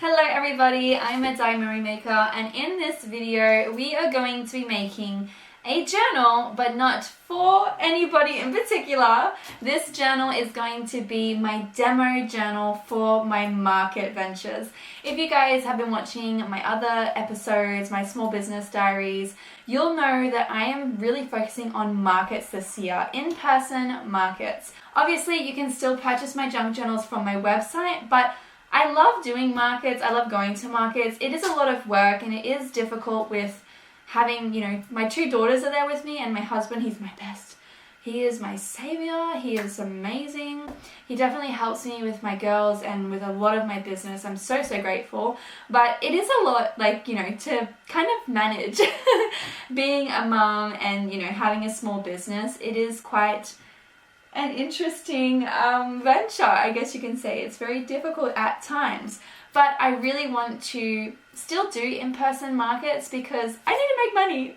Hello everybody, I'm a diary maker, and in this video we are going to be making a journal, but not for anybody in particular. This journal is going to be my demo journal for my market ventures. If you guys have been watching my other episodes, my small business diaries, you'll know that I am really focusing on markets this year, in-person markets. Obviously you can still purchase my junk journals from my website, but I love doing markets, I love going to markets. It is a lot of work and it is difficult with having, my two daughters are there with me and my husband, he's my best. He is my savior, he is amazing. He definitely helps me with my girls and with a lot of my business. I'm so grateful. But it is a lot, to kind of manage being a mom and, having a small business. It is quite an interesting venture, I guess you can say. It's very difficult at times, but I really want to still do in-person markets because I need to make money.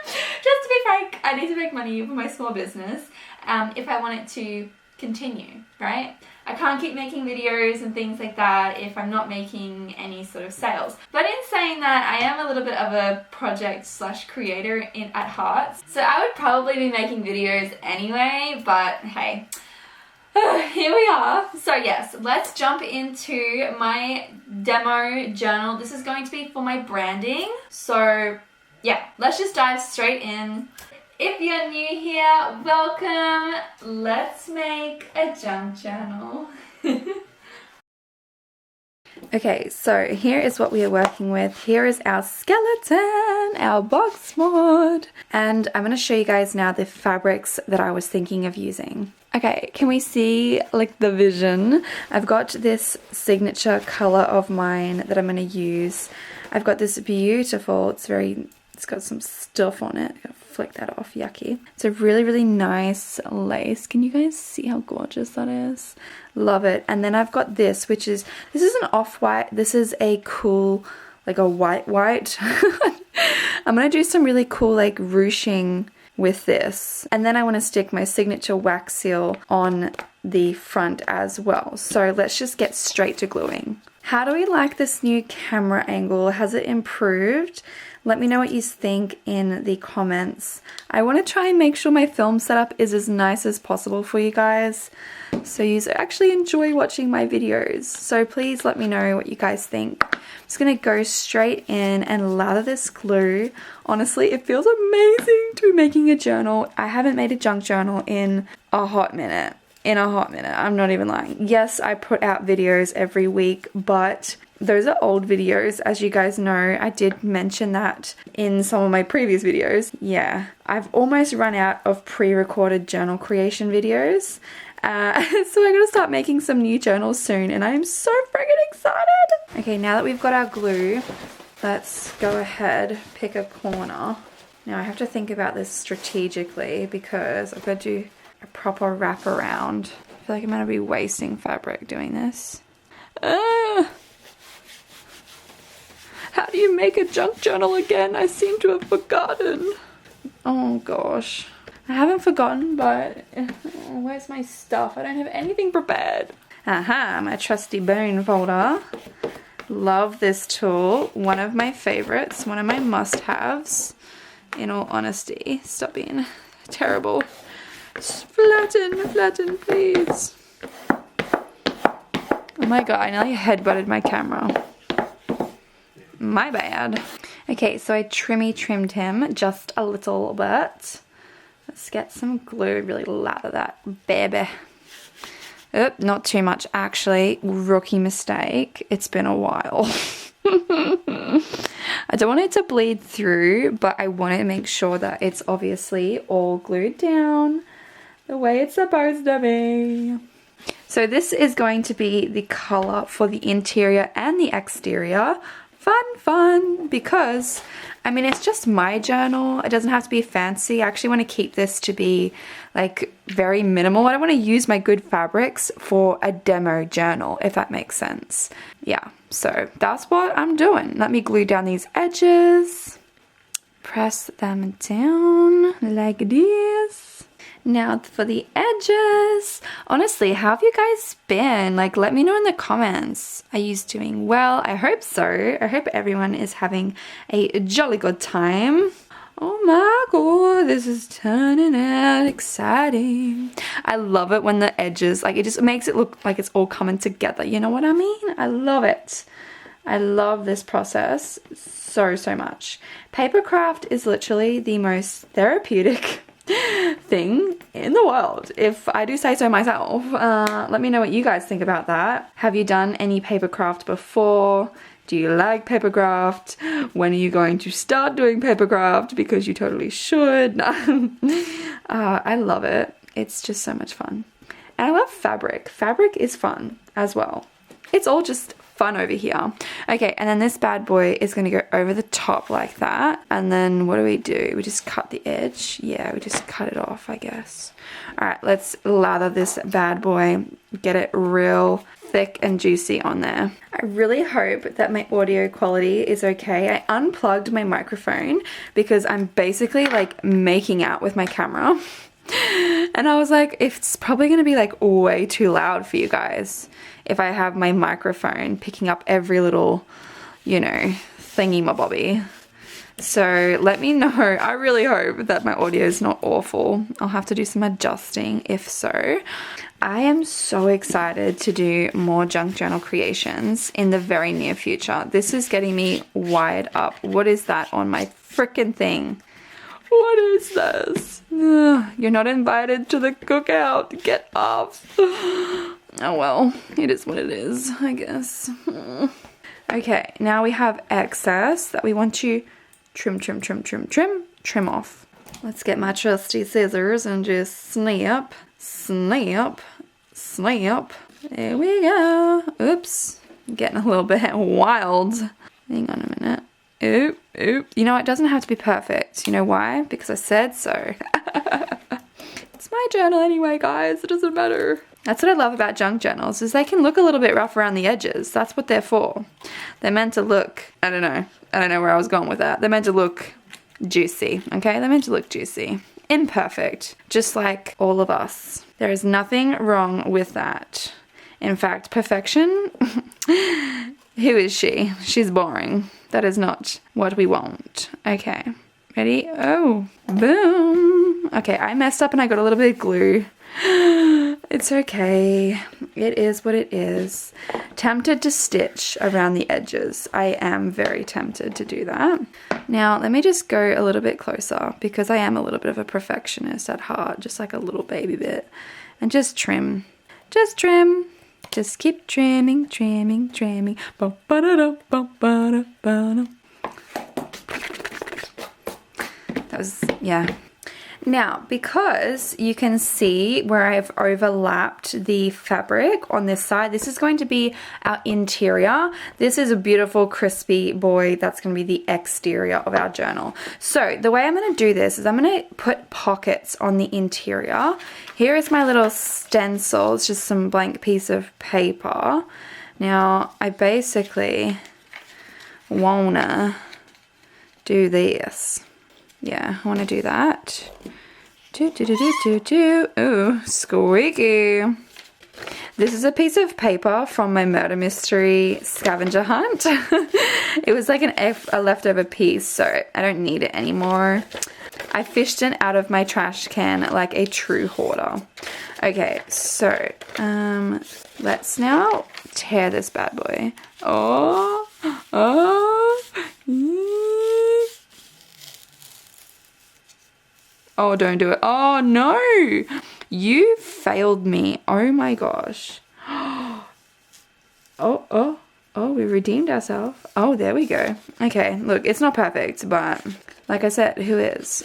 Just to be frank, I need to make money for my small business if I want it to continue, right? I can't keep making videos and things like that if I'm not making any sort of sales. But in saying that, I am a little bit of a project / creator at heart. So I would probably be making videos anyway, but hey, here we are. So yes, let's jump into my demo journal. This is going to be for my branding. So yeah, let's just dive straight in. If you're new here, welcome. Let's make a junk journal. Okay, so here is what we are working with. Here is our skeleton, our box mod. And I'm going to show you guys now the fabrics that I was thinking of using. Okay, can we see the vision? I've got this signature color of mine that I'm going to use. I've got this beautiful, it's got some stuff on it. Flick that off, yucky. It's a really nice lace. Can you guys see how gorgeous that is? Love it. And then I've got this is an off-white. This is a cool, a white. I'm gonna do some really cool ruching with this. And then I want to stick my signature wax seal on the front as well. So let's just get straight to gluing. How do we like this new camera angle? Has it improved? Let me know what you think in the comments. I want to try and make sure my film setup is as nice as possible for you guys, so you actually enjoy watching my videos. So please let me know what you guys think. I'm just going to go straight in and lather this glue. Honestly, it feels amazing to be making a journal. I haven't made a junk journal in a hot minute. I'm not even lying. Yes, I put out videos every week, but those are old videos. As you guys know, I did mention that in some of my previous videos. Yeah, I've almost run out of pre-recorded journal creation videos. So I'm going to start making some new journals soon, and I'm so friggin' excited. Okay, now that we've got our glue, let's go ahead, pick a corner. Now I have to think about this strategically because I've got to do a proper wrap around. I feel like I'm going to be wasting fabric doing this. How do you make a junk journal again? I seem to have forgotten. Oh gosh. I haven't forgotten, but where's my stuff? I don't have anything prepared. Aha, my trusty bone folder. Love this tool. One of my favorites, one of my must-haves. In all honesty, stop being terrible. Flatten, please. Oh my god, I nearly headbutted my camera. My bad. Okay, so I trimmed him just a little bit. Let's get some glue, really lather that baby. Oop, not too much actually. Rookie mistake. It's been a while. I don't want it to bleed through, but I want to make sure that it's obviously all glued down the way it's supposed to be. So this is going to be the color for the interior and the exterior. Fun, because it's just my journal. It doesn't have to be fancy. I actually want to keep this to be very minimal. I don't want to use my good fabrics for a demo journal, if that makes sense. Yeah, so that's what I'm doing. Let me glue down these edges. Press them down like this. Now for the edges. Honestly, how have you guys been? Like, let me know in the comments. Are you doing well? I hope so. I hope everyone is having a jolly good time. Oh my god, this is turning out exciting. I love it when the edges, like, it just makes it look like it's all coming together. You know what I mean? I love it. I love this process so much. Paper craft is literally the most therapeutic thing in the world, if I do say so myself. Let me know what you guys think about that. Have you done any paper craft before? Do you like paper craft? When are you going to start doing paper craft? Because you totally should. I love it. It's just so much fun. And I love fabric. Fabric is fun as well. It's all just fun over here. Okay, and then this bad boy is going to go over the top like that. And then what do? We just cut the edge. Yeah, we just cut it off, I guess. All right, let's lather this bad boy. Get it real thick and juicy on there. I really hope that my audio quality is okay. I unplugged my microphone because I'm basically like making out with my camera. And I was like, it's probably going to be like way too loud for you guys if I have my microphone picking up every little, you know, thingy-mabobby. So let me know. I really hope that my audio is not awful. I'll have to do some adjusting if so. I am so excited to do more junk journal creations in the very near future. This is getting me wired up. What is that on my freaking thing? What is this? Ugh, you're not invited to the cookout. Get off. Oh well, it is what it is, I guess. Okay, now we have excess that we want to trim off. Let's get my trusty scissors and just snip. There we go. Oops, getting a little bit wild. Hang on a minute. Oop. You know, it doesn't have to be perfect. You know why? Because I said so. It's my journal anyway, guys. It doesn't matter. That's what I love about junk journals, is they can look a little bit rough around the edges. That's what they're for. They're meant to look, I don't know where I was going with that. They're meant to look juicy, okay? They're meant to look juicy. Imperfect, just like all of us. There is nothing wrong with that. In fact, perfection, who is she? She's boring. That is not what we want. Okay, ready? Oh, boom. Okay, I messed up and I got a little bit of glue. It's okay. It is what it is. Tempted to stitch around the edges. I am very tempted to do that. Now, let me just go a little bit closer because I am a little bit of a perfectionist at heart, just like a little baby bit. And just trim. Just trim. Just keep trimming. That was, yeah. Now, because you can see where I've overlapped the fabric on this side, this is going to be our interior. This is a beautiful crispy boy. That's going to be the exterior of our journal. So the way I'm going to do this is I'm going to put pockets on the interior. Here is my little stencil. It's just some blank piece of paper. Now, I basically wanna do this. Yeah, I want to do that. Ooh, squeaky. This is a piece of paper from my murder mystery scavenger hunt. It was like a leftover piece, so I don't need it anymore. I fished it out of my trash can like a true hoarder. Okay, so let's now tear this bad boy. Oh, don't do it. Oh, no. You failed me. Oh, my gosh. Oh, we redeemed ourselves. Oh, there we go. Okay, look, it's not perfect, but like I said, who is?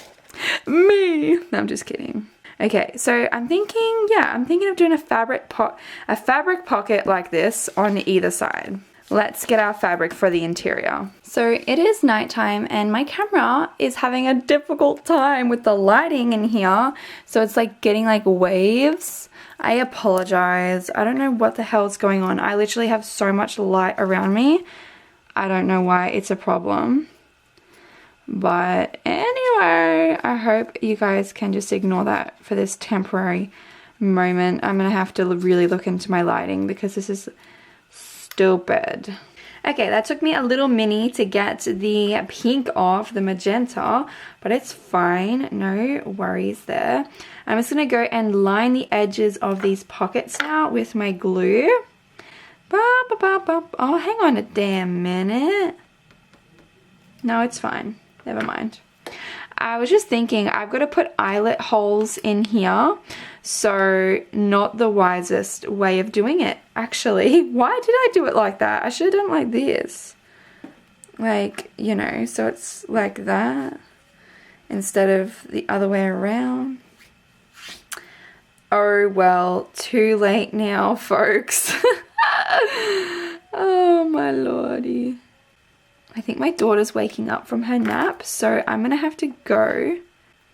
Me. No, I'm just kidding. Okay, so I'm thinking of doing a fabric pocket like this on either side. Let's get our fabric for the interior. So it is nighttime and my camera is having a difficult time with the lighting in here. So it's like getting like waves. I apologize. I don't know what the hell is going on. I literally have so much light around me. I don't know why it's a problem. But anyway, I hope you guys can just ignore that for this temporary moment. I'm gonna have to really look into my lighting because this is stupid. Okay, that took me a little minute to get the pink off, the magenta, but it's fine, no worries there. I'm just gonna go and line the edges of these pockets now with my glue. Oh, hang on a damn minute. No, it's fine, never mind. I was just thinking I've got to put eyelet holes in here, so not the wisest way of doing it, actually. Why did I do it like that? I should have done it like this. Like, you know, so it's like that instead of the other way around. Oh, well, too late now, folks. Oh, my lordy. I think my daughter's waking up from her nap, so I'm gonna have to go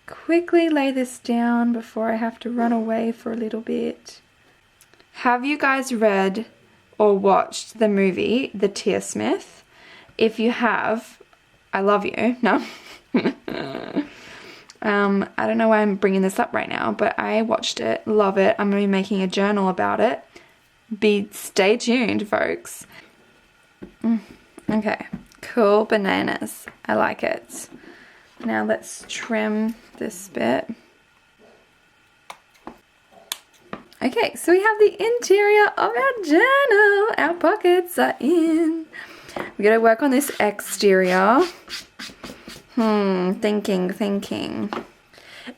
quickly lay this down before I have to run away for a little bit. Have you guys read or watched the movie The Tearsmith? If you have, I love you. No? I don't know why I'm bringing this up right now, but I watched it, love it. I'm gonna be making a journal about it. Stay tuned, folks. Okay. Cool bananas. I like it. Now let's trim this bit. Okay, so we have the interior of our journal. Our pockets are in. We gotta work on this exterior. Thinking.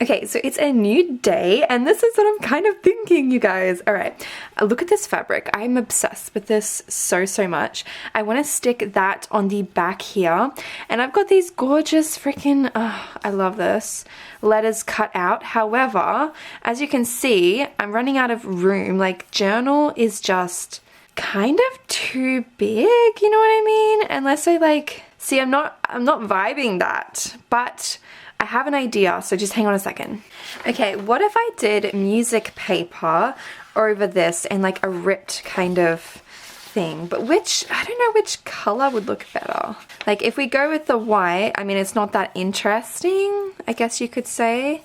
Okay, so it's a new day, and this is what I'm kind of thinking, you guys. All right, look at this fabric. I'm obsessed with this so much. I want to stick that on the back here, and I've got these gorgeous freaking, I love this, letters cut out. However, as you can see, I'm running out of room. Like, journal is just kind of too big, you know what I mean? Unless I like, see, I'm not vibing that, but I have an idea, so just hang on a second. Okay, what if I did music paper over this in like a ripped kind of thing? But I don't know which color would look better. Like if we go with the white, I mean, it's not that interesting, I guess you could say,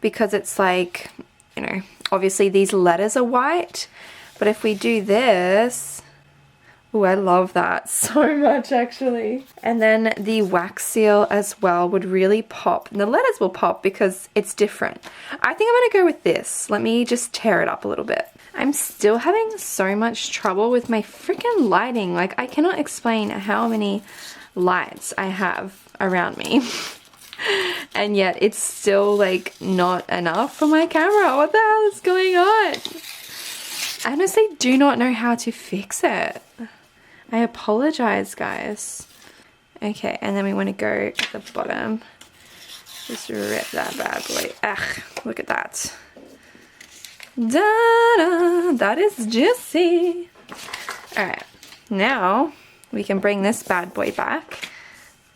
because it's like, you know, obviously these letters are white, but if we do this, oh, I love that so much actually. And then the wax seal as well would really pop. And the letters will pop because it's different. I think I'm gonna go with this. Let me just tear it up a little bit. I'm still having so much trouble with my freaking lighting. Like, I cannot explain how many lights I have around me. And yet it's still like not enough for my camera. What the hell is going on? I honestly do not know how to fix it. I apologize, guys. Okay, and then we want to go at the bottom. Just rip that bad boy. Ugh, look at that. Da-da, that is juicy. Alright, now we can bring this bad boy back.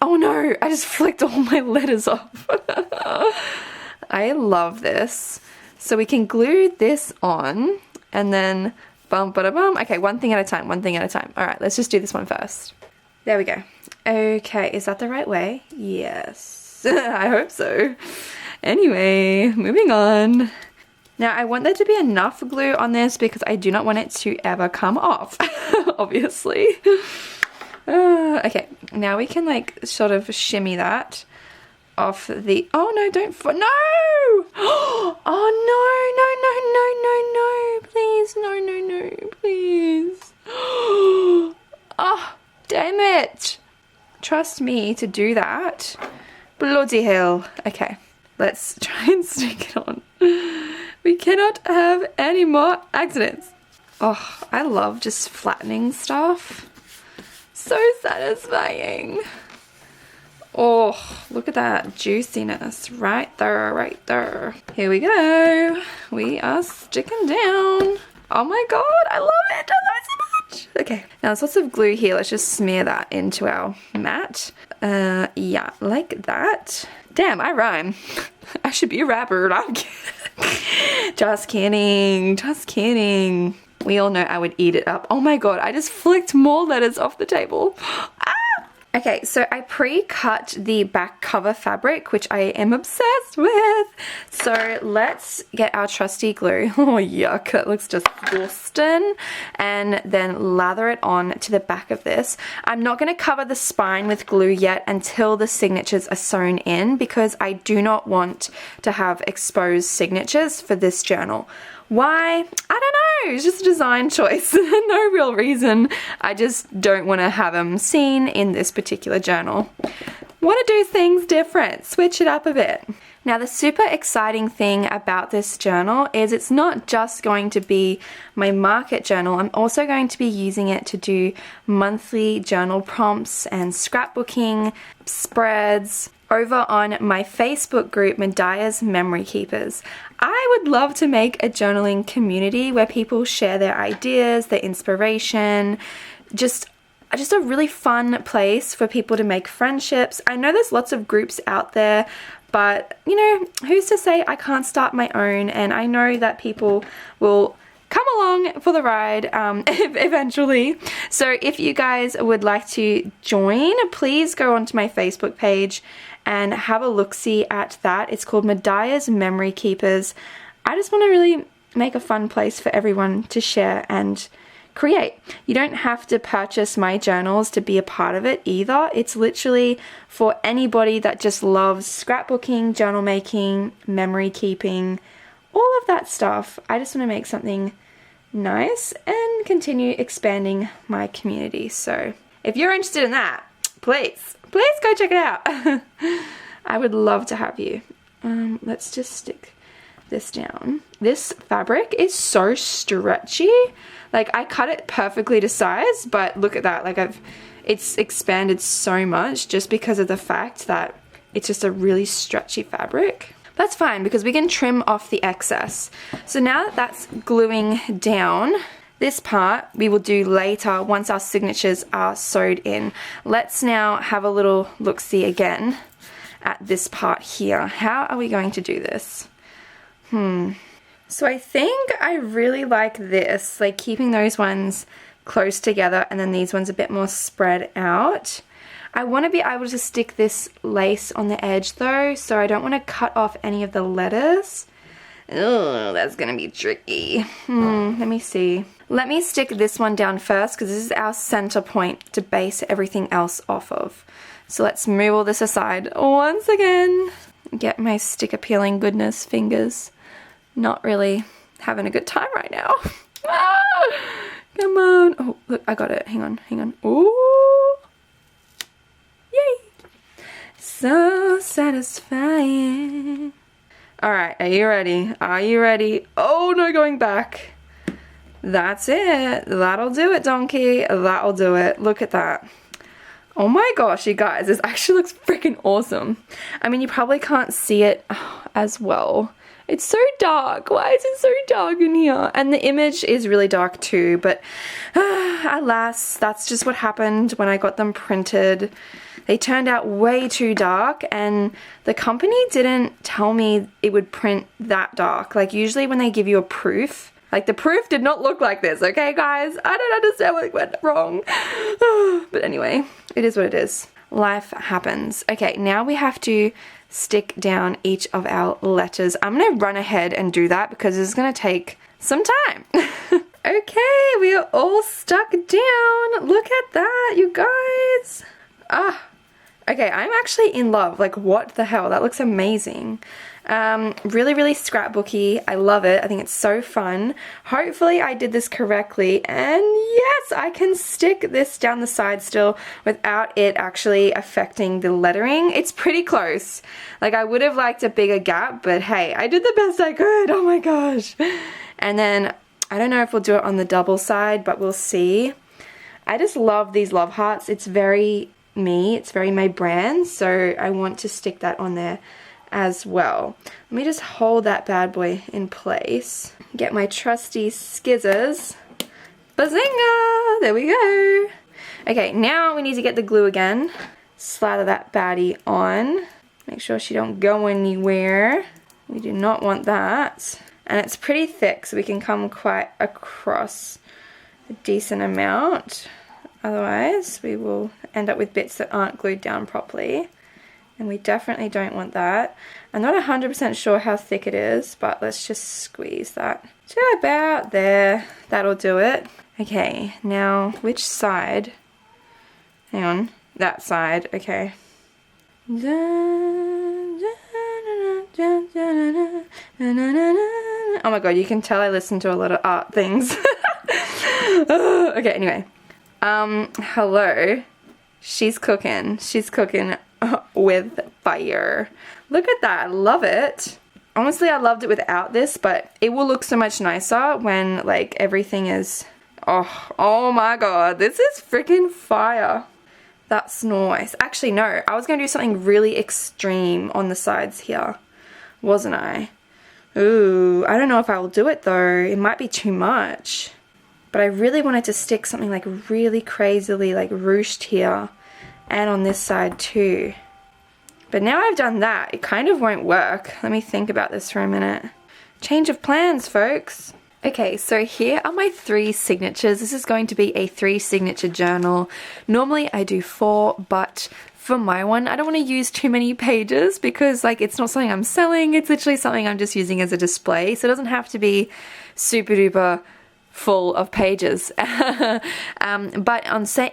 Oh no, I just flicked all my letters off. I love this. So we can glue this on and then bum, ba-da-bum. Okay, one thing at a time, All right, let's just do this one first. There we go. Okay, is that the right way? Yes, I hope so. Anyway, moving on. Now, I want there to be enough glue on this because I do not want it to ever come off, obviously. Okay, now we can like sort of shimmy that off the, oh no, don't, no! Oh no, please, no, please. Oh, damn it. Trust me to do that. Bloody hell. Okay, let's try and stick it on. We cannot have any more accidents. Oh, I love just flattening stuff. So satisfying. Oh, look at that juiciness right there. Here we go. We are sticking down. Oh my god, I love it. I love it so much. Okay, now there's lots of glue here. Let's just smear that into our mat. Yeah, like that. Damn, I rhyme. I should be a rapper. I'm kidding. Just kidding. We all know I would eat it up. Oh my god, I just flicked more letters off the table. Ah! Okay, so I pre-cut the back cover fabric, which I am obsessed with. So let's get our trusty glue. Oh yuck, that looks disgusting. And then lather it on to the back of this. I'm not going to cover the spine with glue yet until the signatures are sewn in, because I do not want to have exposed signatures for this journal. Why? I don't know, it's just a design choice. No real reason. I just don't want to have them seen in this particular journal. Want to do things different, switch it up a bit. Now the super exciting thing about this journal is it's not just going to be my market journal, I'm also going to be using it to do monthly journal prompts and scrapbooking, spreads, over on my Facebook group, Medaya's Memory Keepers. I would love to make a journaling community where people share their ideas, their inspiration, just a really fun place for people to make friendships. I know there's lots of groups out there, but you know, who's to say I can't start my own, and I know that people will come along for the ride eventually. So if you guys would like to join, please go onto my Facebook page and have a look-see at that. It's called Medaya's Memory Keepers. I just want to really make a fun place for everyone to share and create. You don't have to purchase my journals to be a part of it either. It's literally for anybody that just loves scrapbooking, journal making, memory keeping, all of that stuff. I just want to make something nice and continue expanding my community. So if you're interested in that, please go check it out. I would love to have you. Let's just stick this down. This fabric is so stretchy. Like, I cut it perfectly to size, but look at that. Like, it's expanded so much just because of the fact that it's just a really stretchy fabric. That's fine because we can trim off the excess. So now that that's gluing down, this part we will do later once our signatures are sewed in. Let's now have a little look-see again at this part here. How are we going to do this? So I think I really like this, like keeping those ones close together and then these ones a bit more spread out. I want to be able to stick this lace on the edge though, so I don't want to cut off any of the letters. Oh, that's gonna be tricky. Let me see. Let me stick this one down first because this is our center point to base everything else off of. So let's move all this aside once again. Get my sticker peeling goodness fingers. Not really having a good time right now. Come on. Oh, look, I got it. Hang on. Ooh. Yay. So satisfying. Alright, are you ready? Are you ready? Oh no, going back. That's it. That'll do it, donkey. That'll do it. Look at that. Oh my gosh, you guys, this actually looks freaking awesome. I mean, you probably can't see it as well. It's so dark. Why is it so dark in here? And the image is really dark too, but alas, that's just what happened when I got them printed. They turned out way too dark, and the company didn't tell me it would print that dark. Like, usually when they give you a proof, like the proof did not look like this, okay guys? I don't understand what went wrong. But anyway, it is what it is. Life happens. Okay, now we have to stick down each of our letters. I'm gonna run ahead and do that because this is gonna take some time. Okay, we are all stuck down. Look at that, you guys. Okay, I'm actually in love. Like, what the hell? That looks amazing. Really, really scrapbooky. I love it. I think it's so fun. Hopefully I did this correctly. And yes, I can stick this down the side still without it actually affecting the lettering. It's pretty close. Like, I would have liked a bigger gap, but hey, I did the best I could. Oh my gosh. And then, I don't know if we'll do it on the double side, but we'll see. I just love these love hearts. It's very me, it's very my brand, so I want to stick that on there as well. Let me just hold that bad boy in place. Get my trusty skizzers. Bazinga! There we go. Okay, now we need to get the glue again. Slather that baddie on. Make sure she don't go anywhere. We do not want that. And it's pretty thick, so we can come quite across a decent amount. Otherwise, we will end up with bits that aren't glued down properly. And we definitely don't want that. I'm not 100% sure how thick it is, but let's just squeeze that to about there. That'll do it. Okay, now which side? Hang on, that side, okay. Oh my god, you can tell I listen to a lot of art things. Okay, anyway. Hello. She's cooking. She's cooking with fire. Look at that, I love it. Honestly, I loved it without this, but it will look so much nicer when like everything is, oh my god, this is freaking fire. That's nice. Actually, no, I was going to do something really extreme on the sides here, wasn't I? Ooh, I don't know if I will do it though. It might be too much. But I really wanted to stick something like really crazily like ruched here and on this side too. But now I've done that, it kind of won't work. Let me think about this for a minute. Change of plans, folks. Okay, so here are my 3 signatures. This is going to be a 3 signature journal. Normally I do 4, but for my one, I don't want to use too many pages because like it's not something I'm selling. It's literally something I'm just using as a display. So it doesn't have to be super duper full of pages. But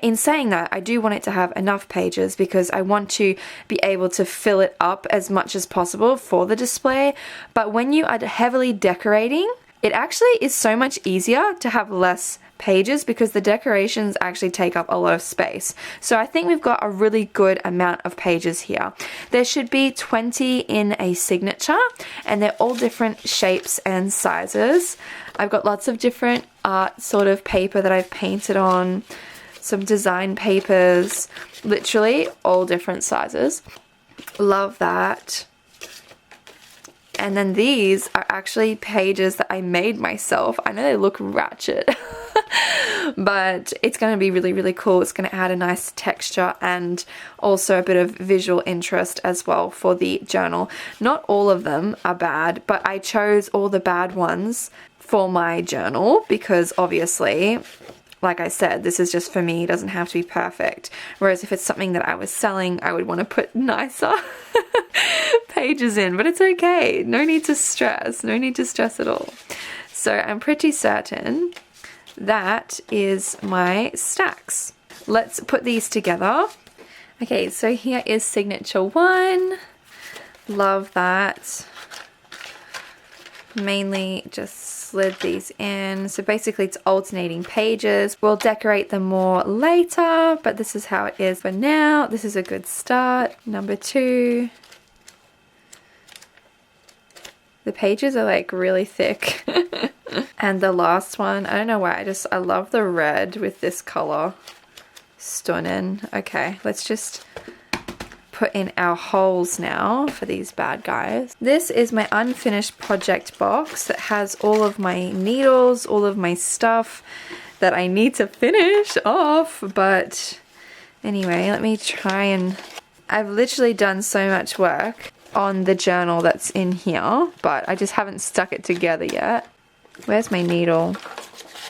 in saying that, I do want it to have enough pages because I want to be able to fill it up as much as possible for the display. But when you are heavily decorating, it actually is so much easier to have less pages because the decorations actually take up a lot of space. So I think we've got a really good amount of pages here. There should be 20 in a signature and they're all different shapes and sizes. I've got lots of different art sort of paper that I've painted on, some design papers, literally all different sizes. Love that. And then these are actually pages that I made myself. I know they look ratchet, but it's going to be really, really cool. It's going to add a nice texture and also a bit of visual interest as well for the journal. Not all of them are bad, but I chose all the bad ones for my journal because obviously, like I said, this is just for me. It doesn't have to be perfect. Whereas if it's something that I was selling, I would want to put nicer pages in, but it's okay. No need to stress. No need to stress at all. So I'm pretty certain that is my stacks. Let's put these together. Okay, so here is signature 1. Love that. Mainly just slid these in. So basically it's alternating pages. We'll decorate them more later, but this is how it is for now. This is a good start. Number 2. The pages are like really thick. And the last one, I don't know why, I love the red with this color. Stunning. Okay, let's just put in our holes now for these bad guys. This is my unfinished project box that has all of my needles, all of my stuff that I need to finish off. But anyway, let me try and... I've literally done so much work on the journal that's in here, but I just haven't stuck it together yet. Where's my needle?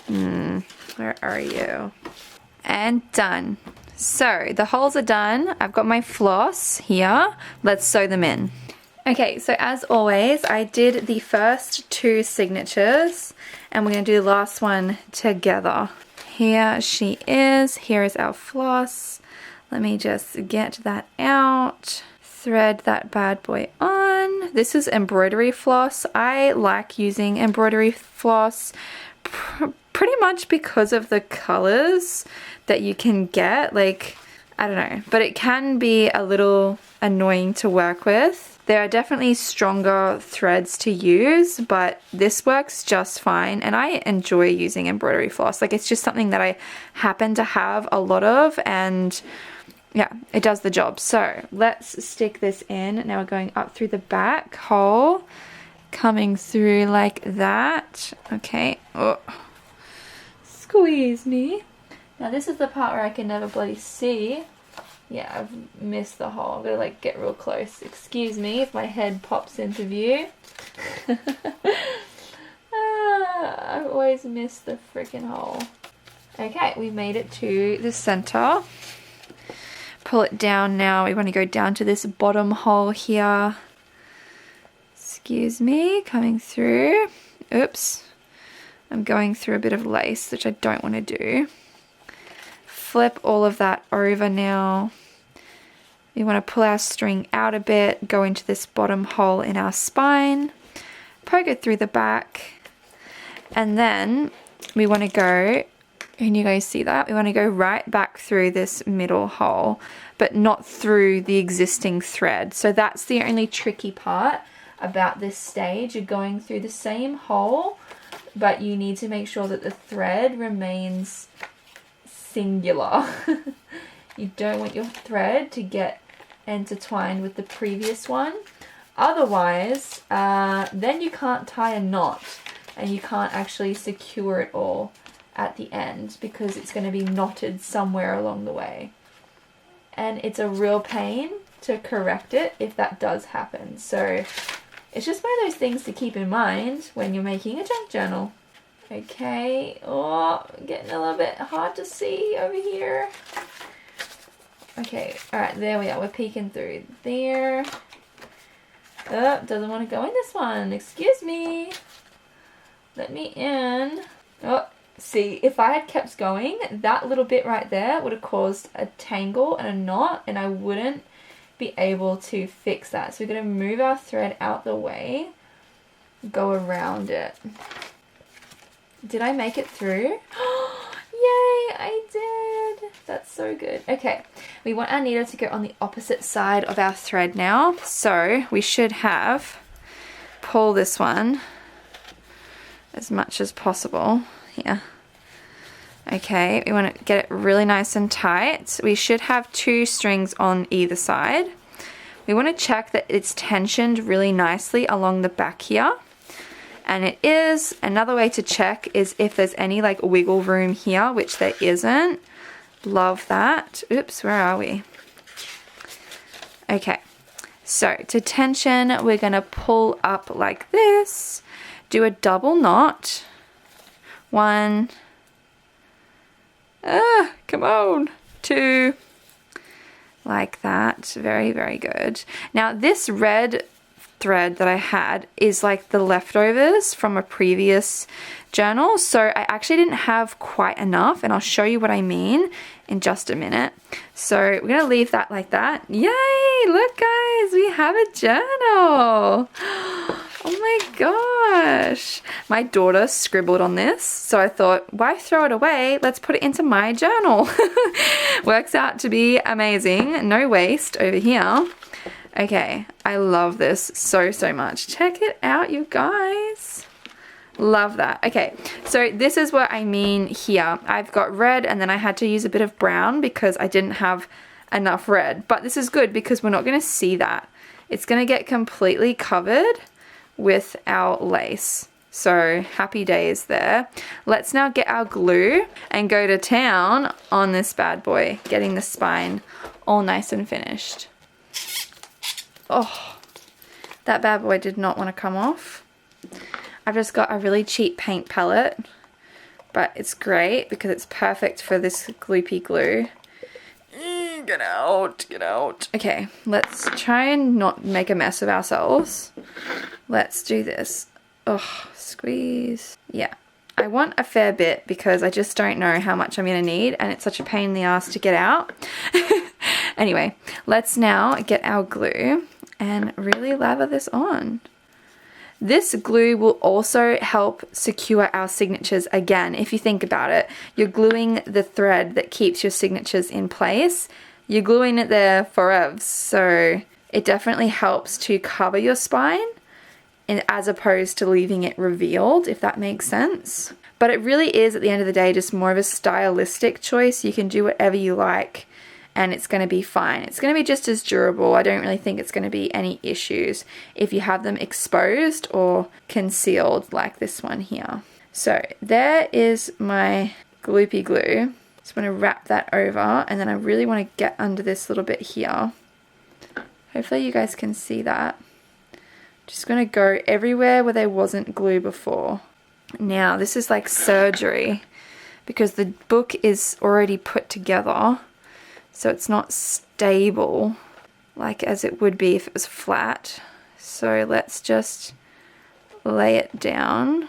Where are you? And done. So the holes are done. I've got my floss here. Let's sew them in. Okay, so as always, I did the first 2 signatures and we're going to do the last one together. Here she is. Here is our floss. Let me just get that out. Thread that bad boy on. This is embroidery floss. I like using embroidery floss pretty much because of the colors that you can get. Like, I don't know, but it can be a little annoying to work with. There are definitely stronger threads to use, but this works just fine and I enjoy using embroidery floss. Like, it's just something that I happen to have a lot of and yeah, it does the job. So let's stick this in. Now we're going up through the back hole, coming through like that. Okay. Oh. Squeeze me. Now this is the part where I can never bloody see. Yeah, I've missed the hole. I'm gonna like get real close. Excuse me if my head pops into view. I've always missed the freaking hole. Okay, we made it to the center. Pull it down now. We want to go down to this bottom hole here. Excuse me, coming through. Oops. I'm going through a bit of lace, which I don't want to do. Flip all of that over now. We want to pull our string out a bit, go into this bottom hole in our spine, poke it through the back, and then we want to go, can you guys see that? We want to go right back through this middle hole, but not through the existing thread. So that's the only tricky part about this stage. You're going through the same hole, but you need to make sure that the thread remains singular. You don't want your thread to get intertwined with the previous one. Otherwise, then you can't tie a knot and you can't actually secure it all at the end because it's going to be knotted somewhere along the way. And it's a real pain to correct it if that does happen. So it's just one of those things to keep in mind when you're making a junk journal. Okay, oh, getting a little bit hard to see over here. Okay, alright, there we are. We're peeking through there. Oh, doesn't want to go in this one. Excuse me. Let me in. Oh, see, if I had kept going, that little bit right there would have caused a tangle and a knot, and I wouldn't be able to fix that. So we're going to move our thread out the way, go around it. Did I make it through? Yay, I did. That's so good. Okay, we want our needle to go on the opposite side of our thread now. So we should have, pull this one as much as possible here. Okay, we want to get it really nice and tight. We should have 2 strings on either side. We want to check that it's tensioned really nicely along the back here. And it is. Another way to check is if there's any like wiggle room here, which there isn't. Love that. Oops, where are we? Okay, so to tension, we're going to pull up like this. Do a double knot. 1. Come on. 2. Like that. Very, very good. Now this red thread that I had is like the leftovers from a previous journal, so I actually didn't have quite enough, and I'll show you what I mean in just a minute. So we're gonna leave that like that. Yay, look guys, we have a journal. Oh my gosh, my daughter scribbled on this, so I thought, why throw it away, let's put it into my journal. Works out to be amazing. No waste over here. Okay, I love this so much. Check it out, you guys. Love that. Okay, so this is what I mean here. I've got red and then I had to use a bit of brown because I didn't have enough red. But this is good because we're not going to see that. It's going to get completely covered with our lace. So happy days there. Let's now get our glue and go to town on this bad boy, getting the spine all nice and finished. Oh, that bad boy did not want to come off. I've just got a really cheap paint palette, but it's great because it's perfect for this gloopy glue. Get out, get out. Okay, let's try and not make a mess of ourselves. Let's do this. Oh, squeeze. Yeah, I want a fair bit because I just don't know how much I'm going to need, and it's such a pain in the ass to get out. Anyway, let's now get our glue and really lather this on. This glue will also help secure our signatures again. If you think about it, you're gluing the thread that keeps your signatures in place. You're gluing it there forever, so it definitely helps to cover your spine as opposed to leaving it revealed, if that makes sense. But it really is, at the end of the day, just more of a stylistic choice. You can do whatever you like and it's going to be fine. It's going to be just as durable. I don't really think it's going to be any issues if you have them exposed or concealed like this one here. So there is my gloopy glue. Just want to wrap that over, and then I really want to get under this little bit here. Hopefully you guys can see that. Just going to go everywhere where there wasn't glue before. Now this is like surgery, because the book is already put together, so it's not stable like as it would be if it was flat. So let's just lay it down,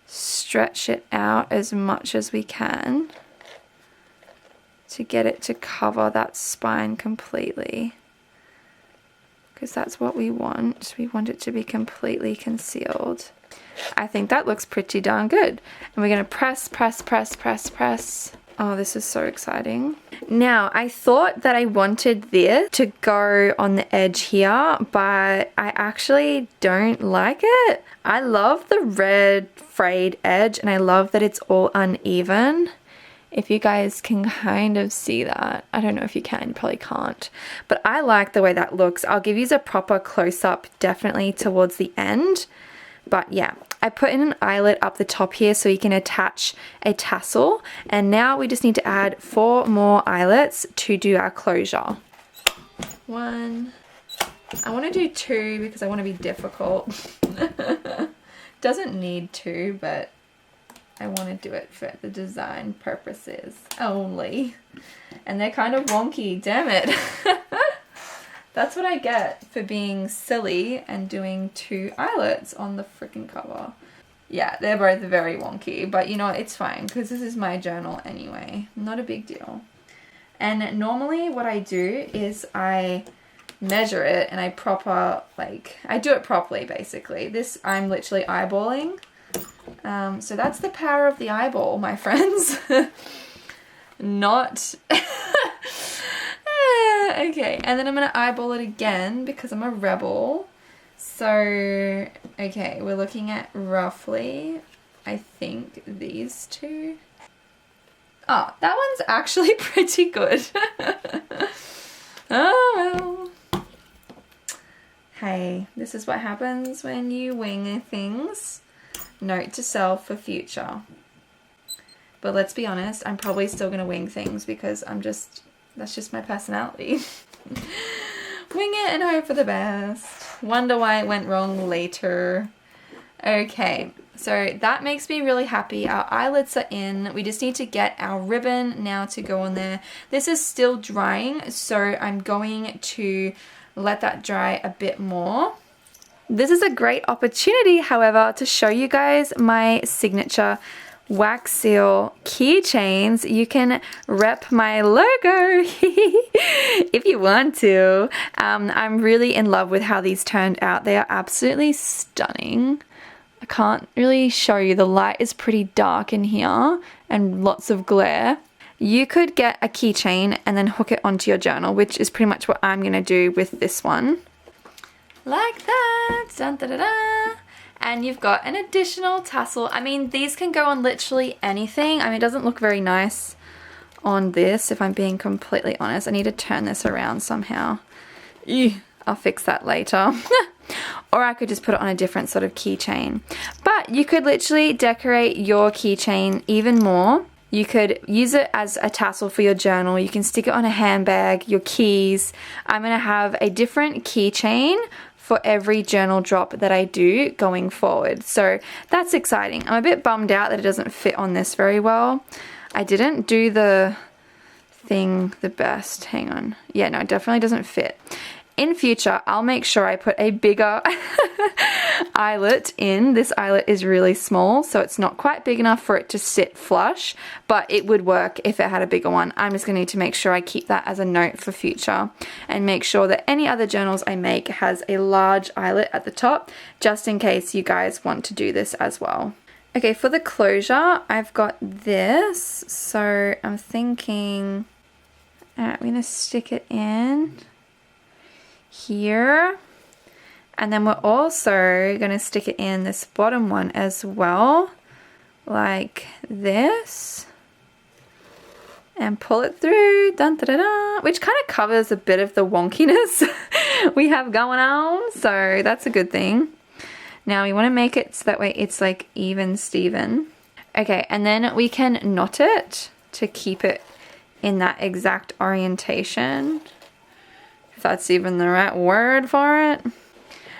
stretch it out as much as we can to get it to cover that spine completely, because that's what we want. We want it to be completely concealed. I think that looks pretty darn good. And we're going to press, press, press, press, press. Oh, this is so exciting. Now, I thought that I wanted this to go on the edge here, but I actually don't like it. I love the red frayed edge, and I love that it's all uneven. If you guys can kind of see that. I don't know if you can, you probably can't. But I like the way that looks. I'll give you a proper close-up definitely towards the end. But yeah, I put in an eyelet up the top here so you can attach a tassel. And now we just need to add 4 more eyelets to do our closure. 1. I want to do 2 because I want to be difficult. Doesn't need 2, but I want to do it for the design purposes only. And they're kind of wonky, damn it. That's what I get for being silly and doing 2 eyelets on the freaking cover. Yeah, they're both very wonky, but you know, it's fine because this is my journal anyway. Not a big deal. And normally what I do is I measure it and I I do it properly basically. This I'm literally eyeballing. So that's the power of the eyeball, my friends. Not... Okay, and then I'm going to eyeball it again because I'm a rebel. So, okay, we're looking at roughly, I think, these 2. Oh, that one's actually pretty good. Oh, well. Hey, this is what happens when you wing things. Note to self for future. But let's be honest, I'm probably still going to wing things because that's just my personality. Wing it and hope for the best. Wonder why it went wrong later. Okay, so that makes me really happy. Our eyelets are in. We just need to get our ribbon now to go on there. This is still drying, so I'm going to let that dry a bit more. This is a great opportunity, however, to show you guys my signature wax seal keychains. You can rep my logo if you want to. I'm really in love with how these turned out. They are absolutely stunning. I can't really show you. The light is pretty dark in here and lots of glare. You could get a keychain and then hook it onto your journal, which is pretty much what I'm going to do with this one. Like that. Dun, da, da, da. And you've got an additional tassel. I mean, these can go on literally anything. I mean, it doesn't look very nice on this, if I'm being completely honest. I need to turn this around somehow. Ew, I'll fix that later. Or I could just put it on a different sort of keychain. But you could literally decorate your keychain even more. You could use it as a tassel for your journal. You can stick it on a handbag, your keys. I'm going to have a different keychain for every journal drop that I do going forward. So that's exciting. I'm a bit bummed out that it doesn't fit on this very well. I didn't do the thing the best. Hang on. Yeah, no, it definitely doesn't fit. In future, I'll make sure I put a bigger eyelet in. This eyelet is really small, so it's not quite big enough for it to sit flush, but it would work if it had a bigger one. I'm just going to need to make sure I keep that as a note for future and make sure that any other journals I make has a large eyelet at the top, just in case you guys want to do this as well. Okay, for the closure, I've got this, so I'm thinking, alright, I'm going to stick it in here, and then we're also going to stick it in this bottom one as well, like this, and pull it through, dun, da, da, da, which kind of covers a bit of the wonkiness we have going on, so that's a good thing. Now we want to make it so that way it's like even Steven. Okay, and then we can knot it to keep it in that exact orientation, if that's even the right word for it.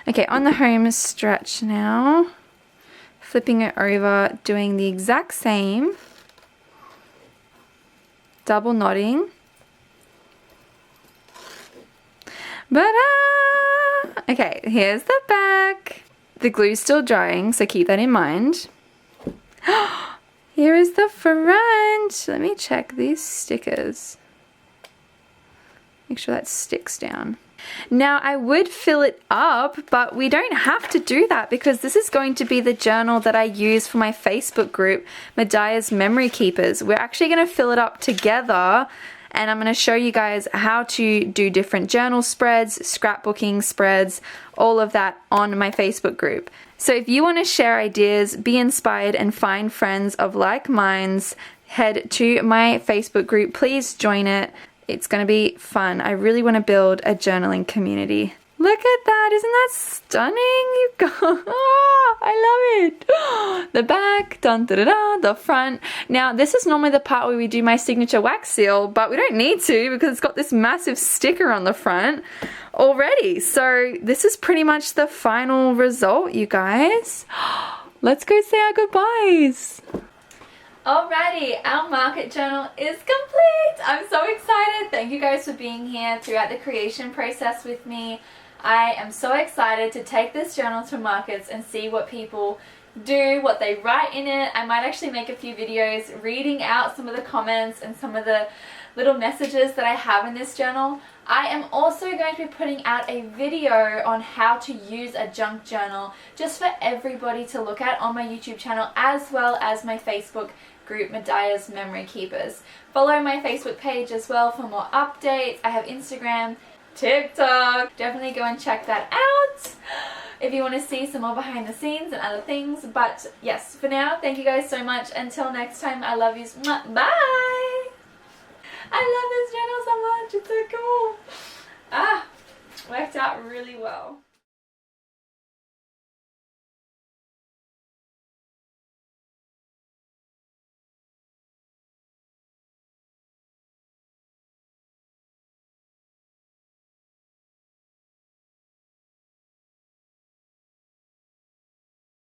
Okay, on the home stretch now, flipping it over, doing the exact same, double knotting. Ba-da! Okay, here's the back. The glue's still drying, so keep that in mind. Here is the front. Let me check these stickers. Make sure that sticks down. Now I would fill it up, but we don't have to do that because this is going to be the journal that I use for my Facebook group, Medaya's Memory Keepers. We're actually going to fill it up together, and I'm going to show you guys how to do different journal spreads, scrapbooking spreads, all of that on my Facebook group. So if you want to share ideas, be inspired, and find friends of like minds, head to my Facebook group. Please join it. It's going to be fun. I really want to build a journaling community. Look at that. Isn't that stunning? You go. Oh, I love it. The back, dun, da, da, da, the front. Now, this is normally the part where we do my signature wax seal, but we don't need to because it's got this massive sticker on the front already. So this is pretty much the final result, you guys. Let's go say our goodbyes. Alrighty, our market journal is complete. I'm so excited. Thank you guys for being here throughout the creation process with me. I am so excited to take this journal to markets and see what people do, what they write in it. I might actually make a few videos reading out some of the comments and some of the little messages that I have in this journal. I am also going to be putting out a video on how to use a junk journal just for everybody to look at on my YouTube channel, as well as my Facebook group, Medaya's Memory Keepers. Follow my Facebook page as well for more updates. I have Instagram, TikTok. Definitely go and check that out if you want to see some more behind the scenes and other things. But yes, for now, thank you guys so much. Until next time, I love you. Bye! I love this journal so much. It's so cool. Worked out really well.